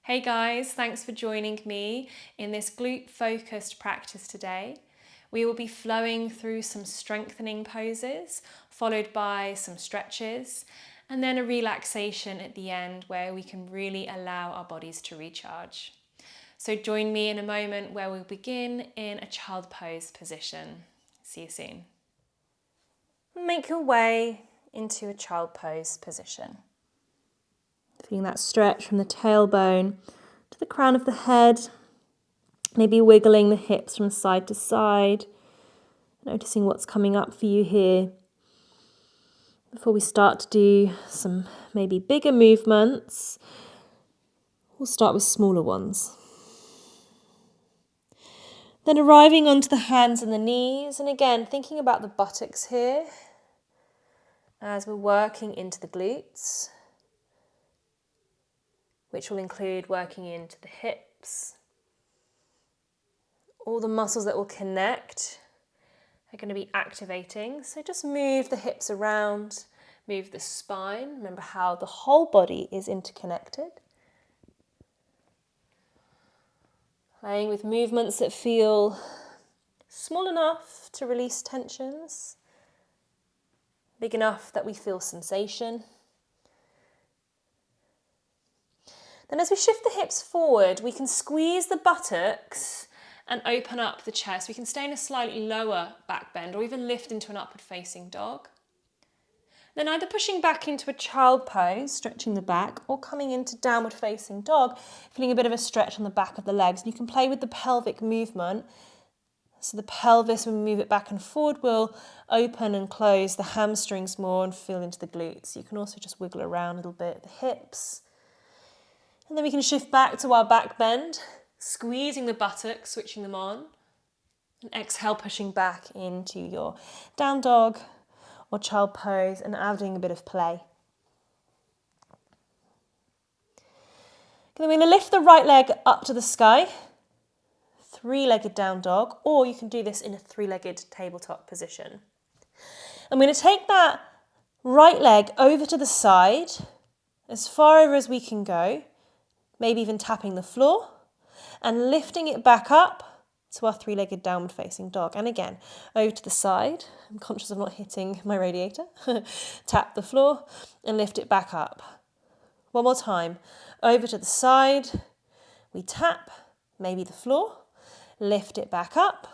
Hey guys, thanks for joining me in this glute focused practice today. We will be flowing through some strengthening poses, followed by some stretches, and then a relaxation at the end where we can really allow our bodies to recharge. So join me in a moment where we'll begin in a child pose position. See you soon. Make your way into a child pose position. Feeling that stretch from the tailbone to the crown of the head, maybe wiggling the hips from side to side, noticing what's coming up for you here. Before we start to do some maybe bigger movements, we'll start with smaller ones. Then arriving onto the hands and the knees, and again thinking about the buttocks here as we're working into the glutes, which will include working into the hips. All the muscles that will connect are going to be activating. So just move the hips around, move the spine. Remember how the whole body is interconnected. Playing with movements that feel small enough to release tensions, big enough that we feel sensation. Then as we shift the hips forward, we can squeeze the buttocks and open up the chest. We can stay in a slightly lower back bend or even lift into an upward facing dog. Then either pushing back into a child pose, stretching the back, or coming into downward facing dog, feeling a bit of a stretch on the back of the legs. And you can play with the pelvic movement. So the pelvis, when we move it back and forward, will open and close the hamstrings more and feel into the glutes. You can also just wiggle around a little bit, the hips. And then we can shift back to our back bend, squeezing the buttocks, switching them on. And exhale, pushing back into your down dog or child pose and adding a bit of play. Then we're going to lift the right leg up to the sky, three-legged down dog, or you can do this in a three-legged tabletop position. I'm going to take that right leg over to the side, as far over as we can go, maybe even tapping the floor, and lifting it back up to our three-legged downward facing dog. And again, over to the side. I'm conscious of not hitting my radiator. Tap the floor and lift it back up. One more time. Over to the side. We tap, maybe the floor. Lift it back up.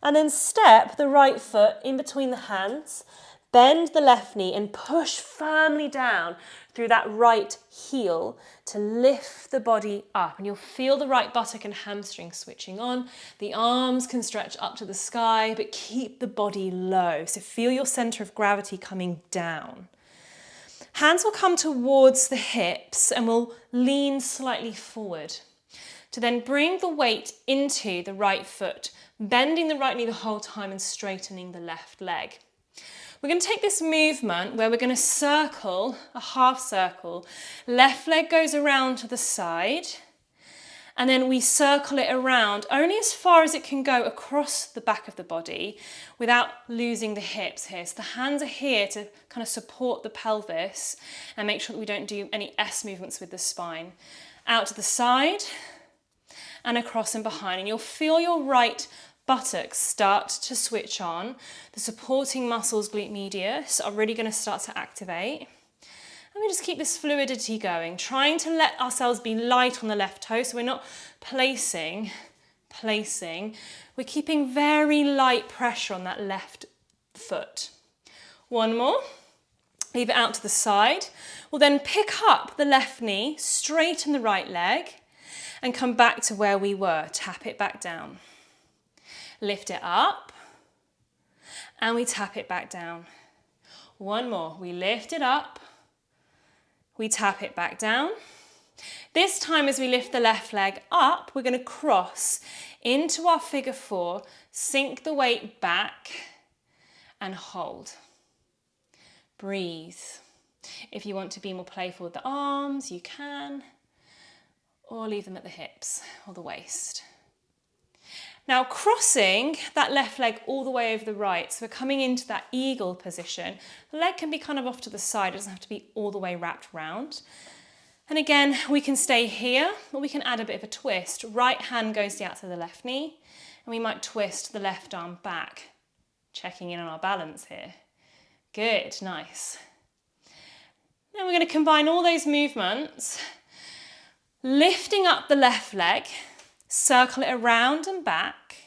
And then step the right foot in between the hands. Bend the left knee and push firmly down through that right heel to lift the body up. And you'll feel the right buttock and hamstring switching on. The arms can stretch up to the sky, but keep the body low. So feel your center of gravity coming down. Hands will come towards the hips and we'll lean slightly forward to then bring the weight into the right foot, bending the right knee the whole time and straightening the left leg. We're going to take this movement where we're going to circle, a half circle. Left leg goes around to the side, and then we circle it around only as far as it can go across the back of the body without losing the hips here. So the hands are here to kind of support the pelvis and make sure that we don't do any S movements with the spine. Out to the side and across and behind, and you'll feel your right buttocks start to switch on. The supporting muscles, glute medius, are really going to start to activate. And we just keep this fluidity going, trying to let ourselves be light on the left toe, so we're not placing. We're keeping very light pressure on that left foot. One more. Leave it out to the side. We'll then pick up the left knee, straighten the right leg, and come back to where we were. Tap it back down. Lift it up, and we tap it back down. One more. We lift it up, we tap it back down. This time as we lift the left leg up, we're going to cross into our figure four, sink the weight back, and hold. Breathe. If you want to be more playful with the arms, you can, or leave them at the hips or the waist. Now crossing that left leg all the way over the right, so we're coming into that eagle position. The leg can be kind of off to the side, it doesn't have to be all the way wrapped round. And again, we can stay here, or we can add a bit of a twist. Right hand goes to the outside of the left knee, and we might twist the left arm back, checking in on our balance here. Good, nice. Now we're going to combine all those movements, lifting up the left leg, circle it around and back,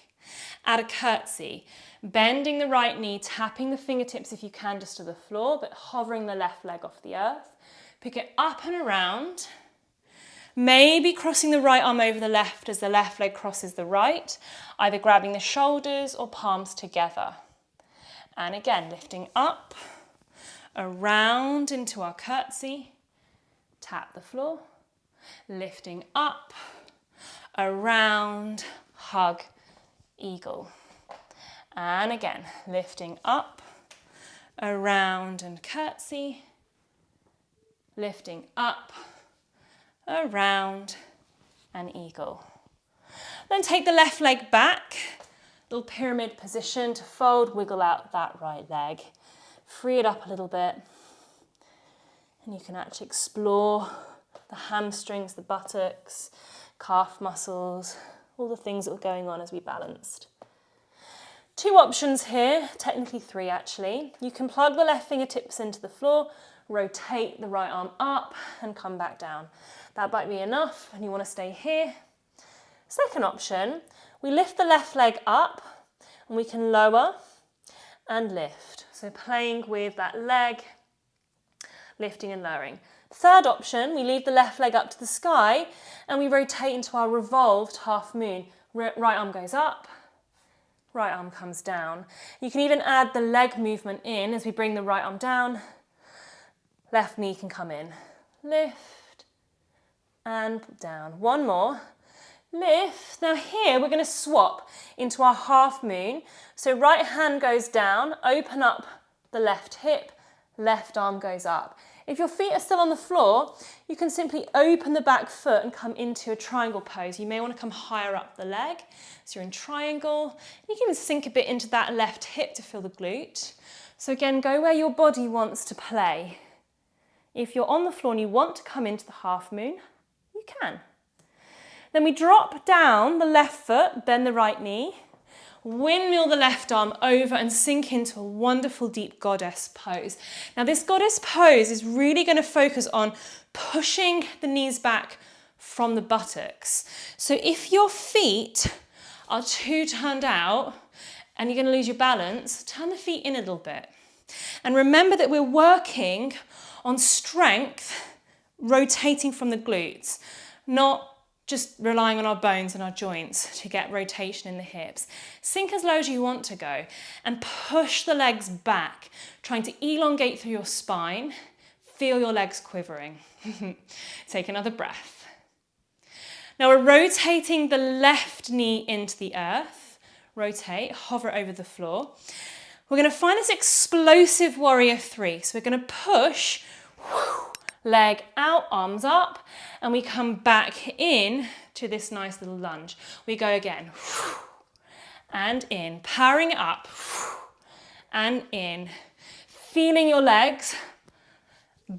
add a curtsy, bending the right knee, tapping the fingertips if you can just to the floor, but hovering the left leg off the earth. Pick it up and around, maybe crossing the right arm over the left as the left leg crosses the right, either grabbing the shoulders or palms together. And again, lifting up, around into our curtsy, tap the floor, lifting up, around, hug, eagle. And again, lifting up, around and curtsy, lifting up, around and eagle. Then take the left leg back, little pyramid position to fold, wiggle out that right leg. Free it up a little bit. And you can actually explore the hamstrings, the buttocks, calf muscles, all the things that were going on as we balanced. 2 options here, technically 3 actually. You can plug the left fingertips into the floor, rotate the right arm up and come back down. That might be enough and you want to stay here. Second option, we lift the left leg up and we can lower and lift. So playing with that leg, lifting and lowering. Third option, we leave the left leg up to the sky and we rotate into our revolved half moon. Right arm goes up, right arm comes down. You can even add the leg movement in as we bring the right arm down. Left knee can come in. Lift and down. One more. Lift. Now here we're going to swap into our half moon. So right hand goes down, open up the left hip, left arm goes up. If your feet are still on the floor, you can simply open the back foot and come into a triangle pose. You may want to come higher up the leg. So you're in triangle. You can even sink a bit into that left hip to feel the glute. So again, go where your body wants to play. If you're on the floor and you want to come into the half moon, you can. Then we drop down the left foot, bend the right knee, windmill the left arm over and sink into a wonderful deep goddess pose. Now this goddess pose is really going to focus on pushing the knees back from the buttocks. So if your feet are too turned out and you're going to lose your balance, turn the feet in a little bit. And remember that we're working on strength, rotating from the glutes, not just relying on our bones and our joints to get rotation in the hips. Sink as low as you want to go and push the legs back, trying to elongate through your spine. Feel your legs quivering. Take another breath. Now we're rotating the left knee into the earth. Rotate, hover over the floor. We're going to find this explosive warrior 3. So we're going to push, leg out, arms up, and we come back in to this nice little lunge. We go again, and in, powering it up, and in, feeling your legs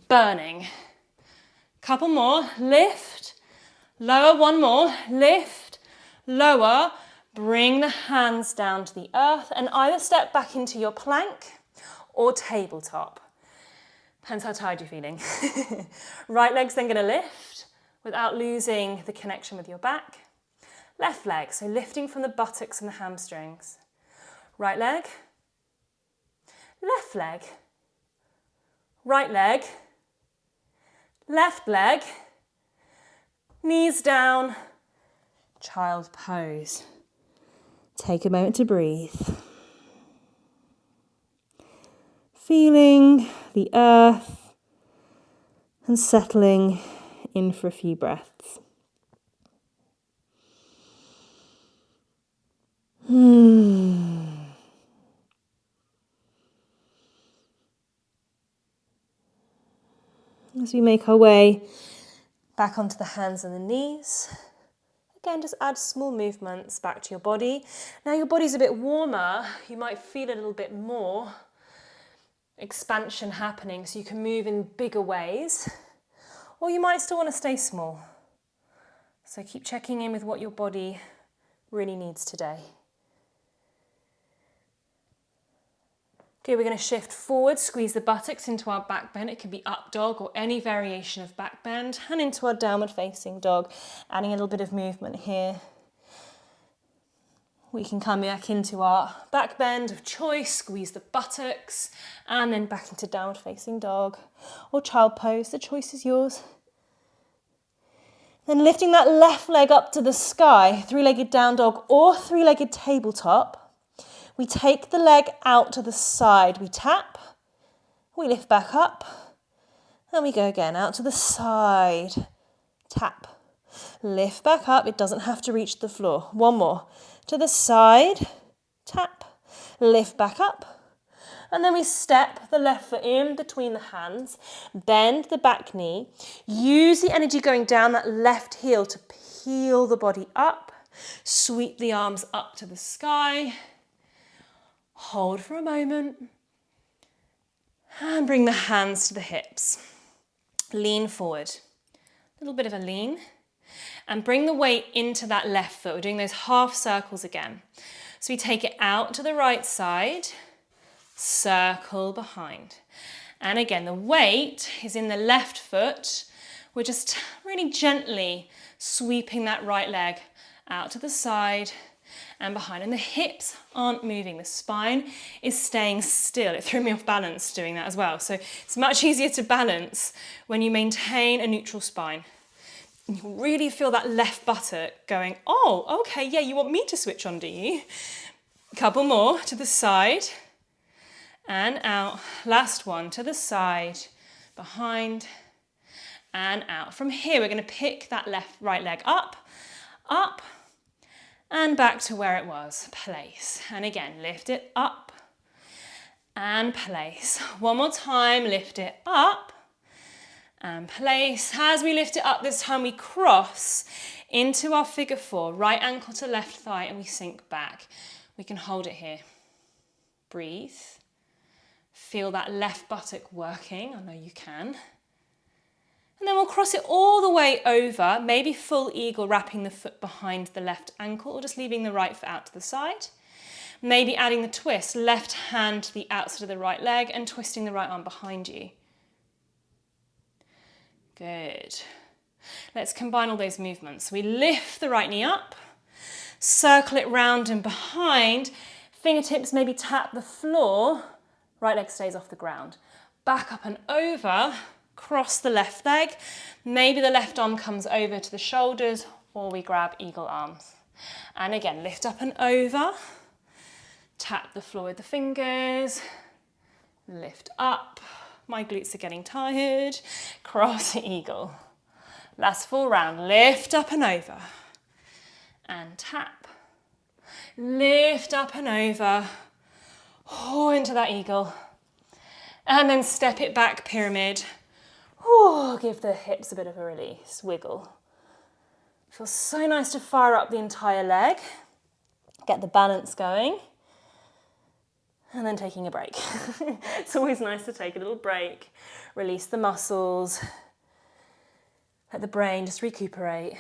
burning. Couple more, lift, lower, one more, lift, lower, bring the hands down to the earth and either step back into your plank or tabletop. Depends how tired you're feeling. Right leg's then going to lift without losing the connection with your back. Left leg, so lifting from the buttocks and the hamstrings. Right leg, left leg, right leg, left leg, knees down, child pose. Take a moment to breathe. Feeling the earth and settling in for a few breaths. As we make our way back onto the hands and the knees, again, just add small movements back to your body. Now your body's a bit warmer, you might feel a little bit more expansion happening, so you can move in bigger ways. or you might still want to stay small. So keep checking in with what your body really needs today. Okay, we're going to shift forward, squeeze the buttocks into our back bend. It can be up dog or any variation of back bend, and into our downward facing dog, adding a little bit of movement here. We can come back into our back bend of choice, squeeze the buttocks, and then back into downward facing dog or child pose. The choice is yours. Then lifting that left leg up to the sky, three-legged down dog or three-legged tabletop. We take the leg out to the side. We tap, we lift back up, and we go again. Out to the side, tap, lift back up. It doesn't have to reach the floor. One more. To the side, tap, lift back up. And then we step the left foot in between the hands, bend the back knee, use the energy going down that left heel to peel the body up, sweep the arms up to the sky, hold for a moment, and bring the hands to the hips. Lean forward, a little bit of a lean, and bring the weight into that left foot. We're doing those half circles again. So we take it out to the right side, circle behind. And again, the weight is in the left foot. We're just really gently sweeping that right leg out to the side and behind. And the hips aren't moving. The spine is staying still. It threw me off balance doing that as well. So it's much easier to balance when you maintain a neutral spine. You really feel that left buttock going, oh, okay, yeah, you want me to switch on, do you? Couple more to the side. And out. Last one to the side, behind, and out. From here, we're going to pick that right leg up, and back to where it was. Place. And again, lift it up and place. One more time, lift it up and place. As we lift it up this time, we cross into our figure four, right ankle to left thigh, and we sink back. We can hold it here. Breathe. Feel that left buttock working. I know you can. And then we'll cross it all the way over, maybe full eagle, wrapping the foot behind the left ankle or just leaving the right foot out to the side. Maybe adding the twist, left hand to the outside of the right leg and twisting the right arm behind you. Good. Let's combine all those movements. We lift the right knee up, circle it round and behind, fingertips maybe tap the floor, right leg stays off the ground. Back up and over, cross the left leg, maybe the left arm comes over to the shoulders or we grab eagle arms. And again, lift up and over, tap the floor with the fingers, lift up. My glutes are getting tired. Cross eagle. Last full round. Lift up and over. And tap. Lift up and over. Oh, into that eagle. And then step it back, pyramid. Oh, give the hips a bit of a release. Wiggle. Feels so nice to fire up the entire leg. Get the balance going. And then taking a break. It's always nice to take a little break, release the muscles, let the brain just recuperate.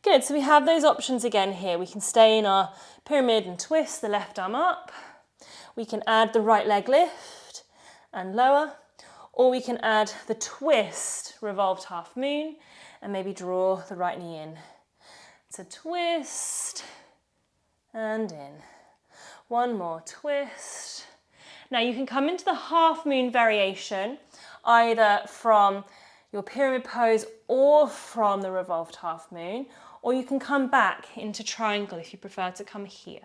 Good, so we have those options again here. We can stay in our pyramid and twist the left arm up. We can add the right leg lift and lower, or we can add the twist, revolved half moon, and maybe draw the right knee in. It's a twist and in. One more twist. Now you can come into the half moon variation either from your pyramid pose or from the revolved half moon, or you can come back into triangle if you prefer to come here.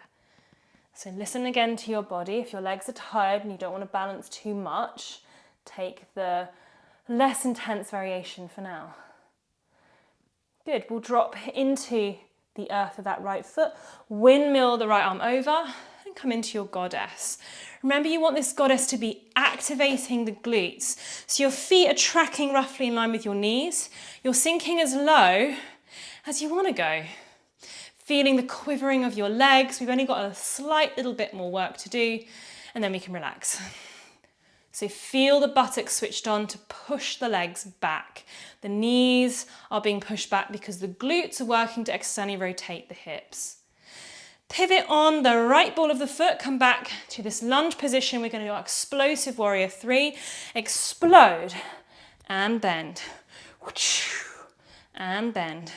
So listen again to your body. If your legs are tired and you don't want to balance too much, take the less intense variation for now. Good, we'll drop into the earth with that right foot, windmill the right arm over, and come into your goddess. Remember, you want this goddess to be activating the glutes. So your feet are tracking roughly in line with your knees. You're sinking as low as you want to go. Feeling the quivering of your legs. We've only got a slight little bit more work to do, and then we can relax. So feel the buttocks switched on to push the legs back. The knees are being pushed back because the glutes are working to externally rotate the hips. Pivot on the right ball of the foot, come back to this lunge position. We're going to do our explosive warrior 3. Explode and bend. And bend.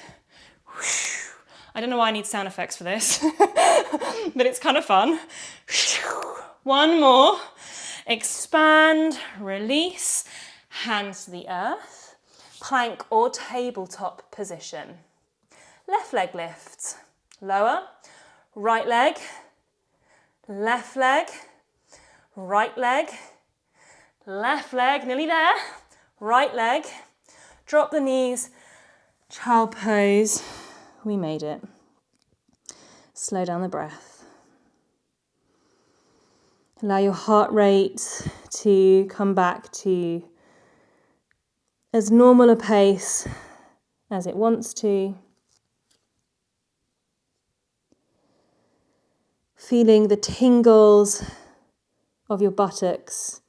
I don't know why I need sound effects for this, but it's kind of fun. One more. Expand, release, hands to the earth. Plank or tabletop position. Left leg lifts. Lower. Right leg, left leg, right leg, left leg, nearly there, right leg, drop the knees, child pose, we made it. Slow down the breath. Allow your heart rate to come back to as normal a pace as it wants to. Feeling the tingles of your buttocks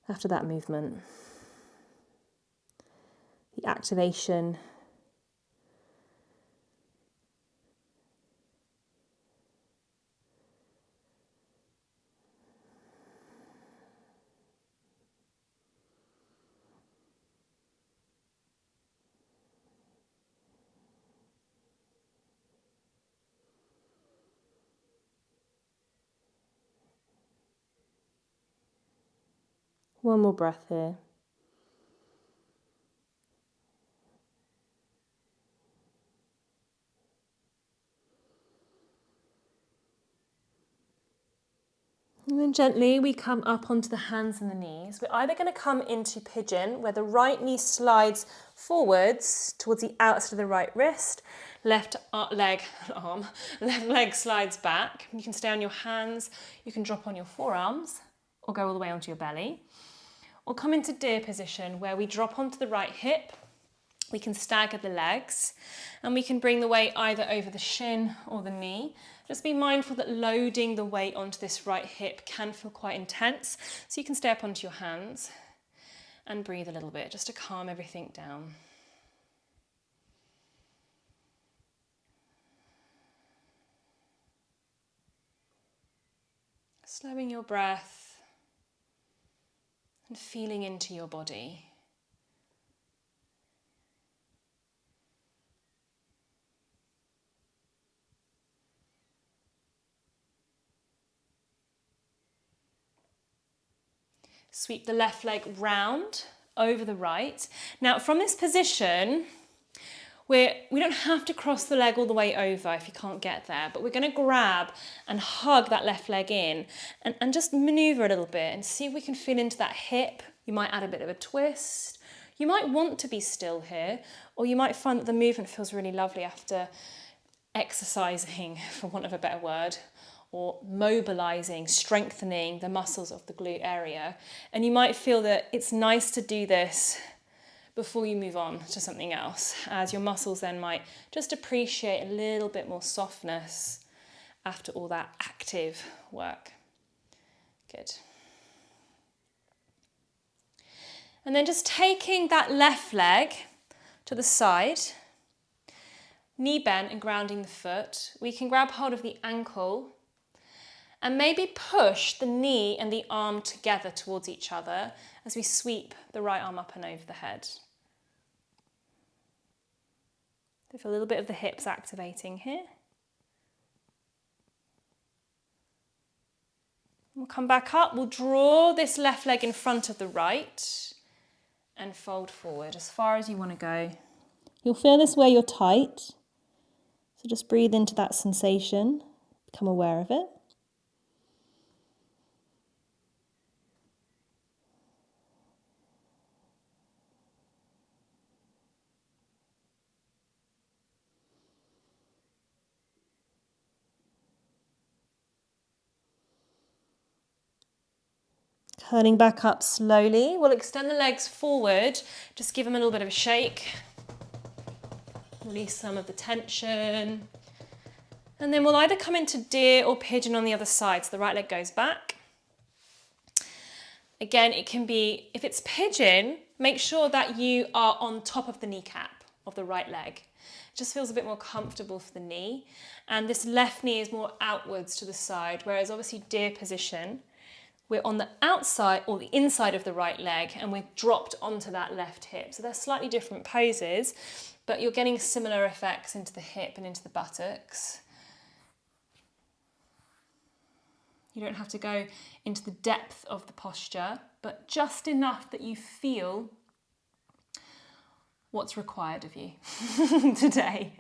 after that movement. The activation. One more breath here. And then gently we come up onto the hands and the knees. We're either going to come into pigeon, where the right knee slides forwards towards the outside of the right wrist, left leg slides back. You can stay on your hands, you can drop on your forearms, or go all the way onto your belly. Or come into deer position, where we drop onto the right hip, we can stagger the legs, and we can bring the weight either over the shin or the knee. Just be mindful that loading the weight onto this right hip can feel quite intense, so you can stay up onto your hands and breathe a little bit just to calm everything down. Slowing your breath and feeling into your body. Sweep the left leg round over the right. Now from this position, we don't have to cross the leg all the way over if you can't get there, but we're going to grab and hug that left leg in and just maneuver a little bit and see if we can feel into that hip. You might add a bit of a twist. You might want to be still here, or you might find that the movement feels really lovely after exercising, for want of a better word, or mobilizing, strengthening the muscles of the glute area. And you might feel that it's nice to do this before you move on to something else, as your muscles then might just appreciate a little bit more softness after all that active work. Good. And then just taking that left leg to the side, knee bent and grounding the foot, we can grab hold of the ankle and maybe push the knee and the arm together towards each other as we sweep the right arm up and over the head. There's a little bit of the hips activating here. We'll come back up, we'll draw this left leg in front of the right and fold forward as far as you want to go. You'll feel this where you're tight, so just breathe into that sensation, become aware of it. Curling back up slowly. We'll extend the legs forward, just give them a little bit of a shake. Release some of the tension. And then we'll either come into deer or pigeon on the other side. So the right leg goes back. Again, it can be, if it's pigeon, make sure that you are on top of the kneecap of the right leg. It just feels a bit more comfortable for the knee. And this left knee is more outwards to the side, whereas obviously deer position, we're on the outside or the inside of the right leg and we're dropped onto that left hip. So they're slightly different poses, but you're getting similar effects into the hip and into the buttocks. You don't have to go into the depth of the posture, but just enough that you feel what's required of you today.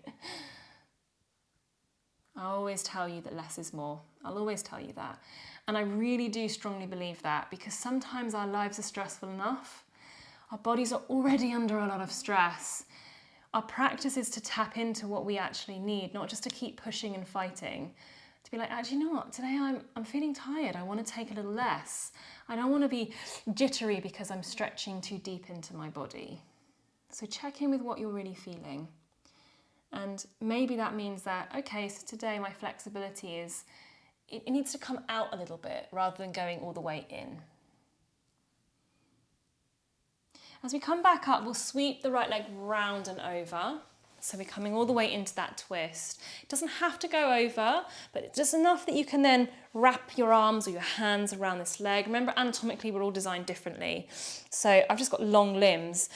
I always tell you that less is more. I'll always tell you that. And I really do strongly believe that, because sometimes our lives are stressful enough. Our bodies are already under a lot of stress. Our practice is to tap into what we actually need, not just to keep pushing and fighting. To be like, actually, you know what? Today I'm feeling tired. I want to take a little less. I don't want to be jittery because I'm stretching too deep into my body. So check in with what you're really feeling. And maybe that means that, okay, so today my flexibility is, it needs to come out a little bit rather than going all the way in. As we come back up, we'll sweep the right leg round and over. So we're coming all the way into that twist. It doesn't have to go over, but it's just enough that you can then wrap your arms or your hands around this leg. Remember, anatomically, we're all designed differently. So I've just got long limbs.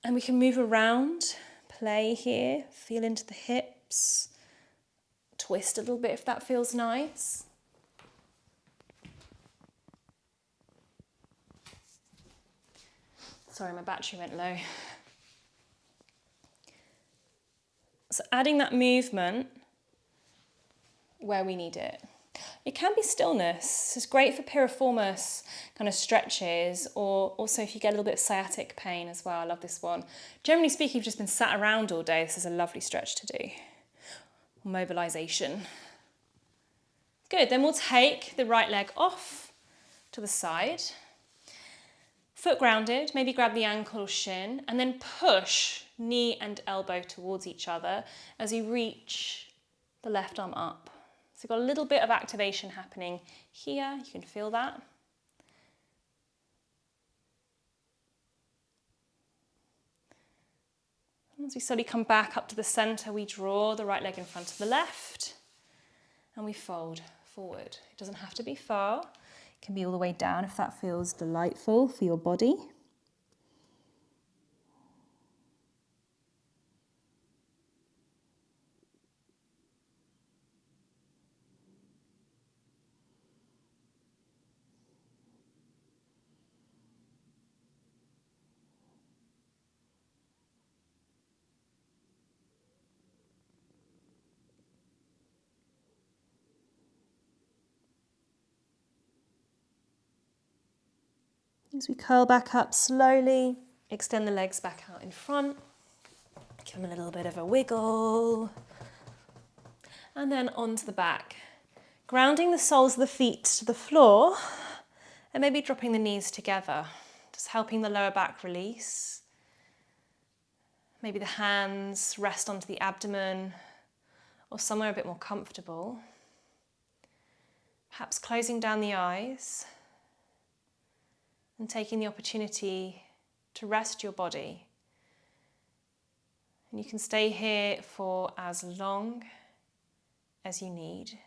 And we can move around, play here, feel into the hips, twist a little bit if that feels nice. Sorry, my battery went low. So adding that movement where we need it. It can be stillness. It's great for piriformis kind of stretches, or also if you get a little bit of sciatic pain as well. I love this one. Generally speaking, if you've just been sat around all day, this is a lovely stretch to do. Mobilization. Good, then we'll take the right leg off to the side. Foot grounded, maybe grab the ankle or shin, and then push knee and elbow towards each other as you reach the left arm up. So you've got a little bit of activation happening here, you can feel that. And as we slowly come back up to the centre, we draw the right leg in front of the left, and we fold forward. It doesn't have to be far. It can be all the way down if that feels delightful for your body. As we curl back up slowly, extend the legs back out in front, give them a little bit of a wiggle, and then onto the back. Grounding the soles of the feet to the floor, and maybe dropping the knees together, just helping the lower back release. Maybe the hands rest onto the abdomen, or somewhere a bit more comfortable. Perhaps closing down the eyes, and taking the opportunity to rest your body. And you can stay here for as long as you need,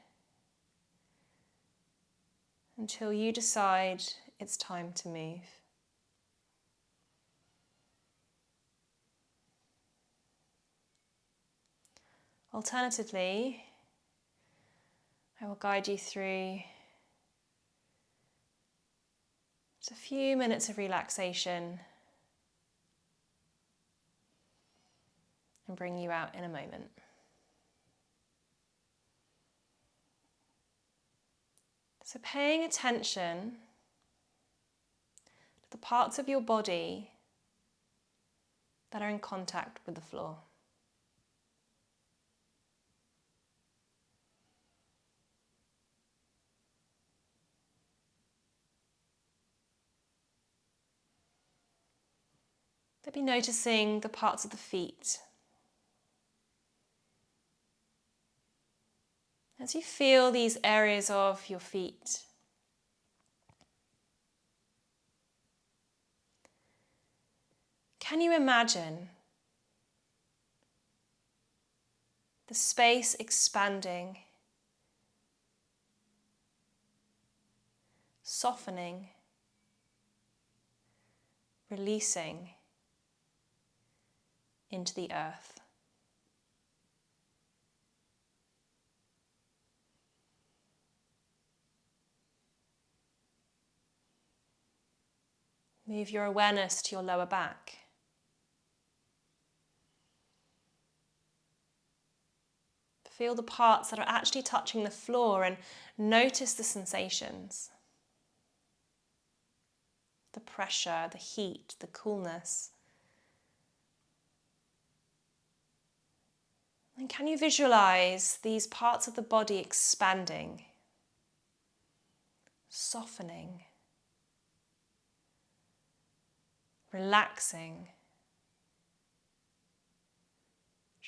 until you decide it's time to move. Alternatively, I will guide you through just a few minutes of relaxation and bring you out in a moment. So paying attention to the parts of your body that are in contact with the floor. Maybe noticing the parts of the feet. As you feel these areas of your feet, Can you imagine the space expanding, softening, releasing into the earth? Move your awareness to your lower back. Feel the parts that are actually touching the floor and notice the sensations. The pressure, the heat, the coolness. And can you visualize these parts of the body expanding, softening, relaxing,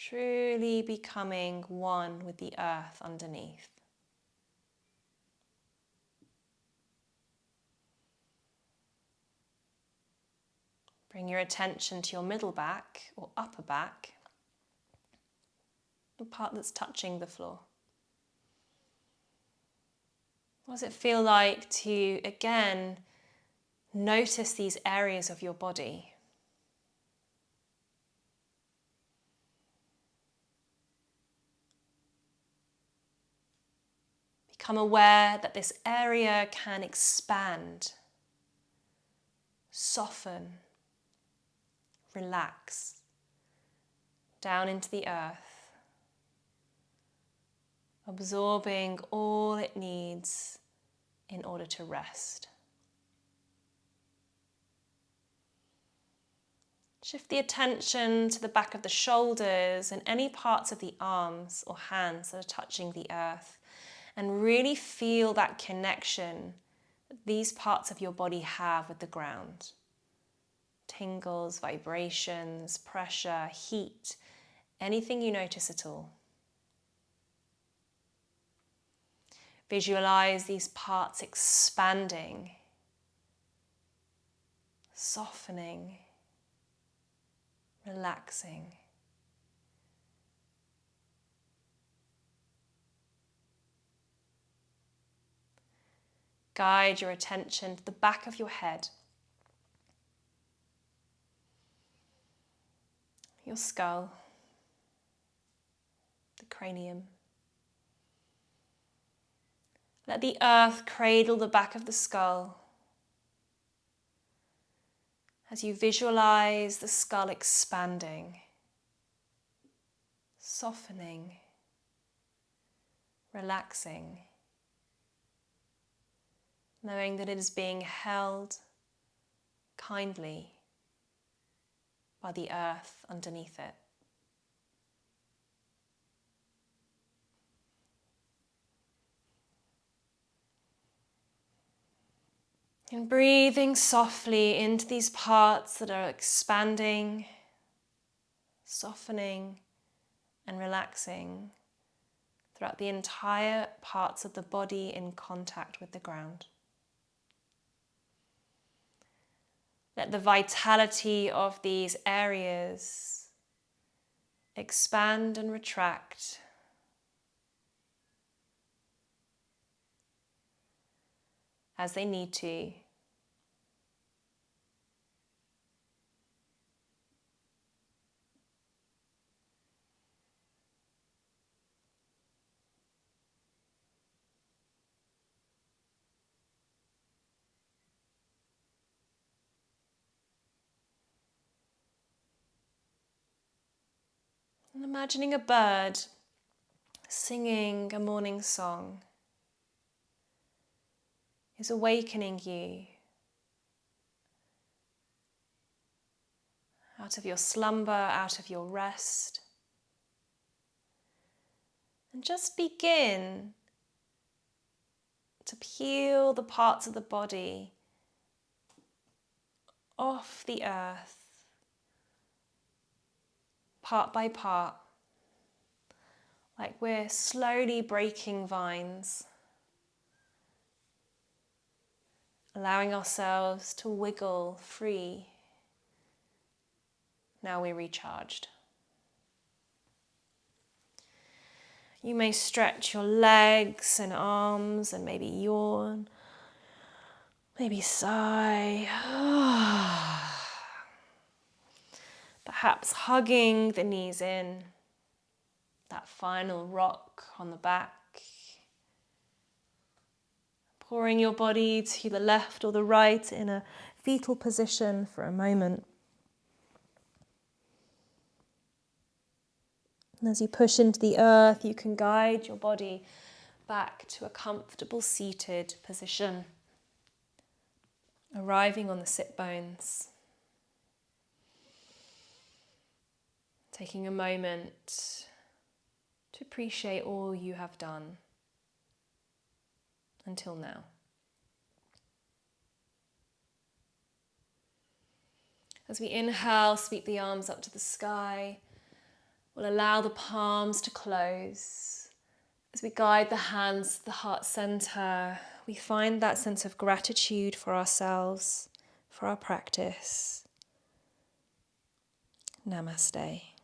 truly becoming one with the earth underneath? Bring your attention to your middle back or upper back, the part that's touching the floor. What does it feel like to, again, notice these areas of your body? Become aware that this area can expand, soften, relax down into the earth, absorbing all it needs in order to rest. Shift the attention to the back of the shoulders and any parts of the arms or hands that are touching the earth, and really feel that connection that these parts of your body have with the ground. Tingles, vibrations, pressure, heat, anything you notice at all. Visualize these parts expanding, softening, relaxing. Guide your attention to the back of your head, your skull, the cranium. Let the earth cradle the back of the skull as you visualize the skull expanding, softening, relaxing, knowing that it is being held kindly by the earth underneath it. And breathing softly into these parts that are expanding, softening, and relaxing throughout the entire parts of the body in contact with the ground. Let the vitality of these areas expand and retract as they need to. And imagining a bird singing a morning song is awakening you out of your slumber, out of your rest. And just begin to peel the parts of the body off the earth, part by part, like we're slowly breaking vines, allowing ourselves to wiggle free Now we're recharged. You may stretch your legs and arms and maybe yawn, maybe sigh. Perhaps hugging the knees in, that final rock on the back. Pouring your body to the left or the right in a fetal position for a moment. And as you push into the earth, you can guide your body back to a comfortable seated position, arriving on the sit bones. Taking a moment to appreciate all you have done until now. As we inhale, sweep the arms up to the sky. We'll allow the palms to close. As we guide the hands to the heart center, we find that sense of gratitude for ourselves, for our practice. Namaste.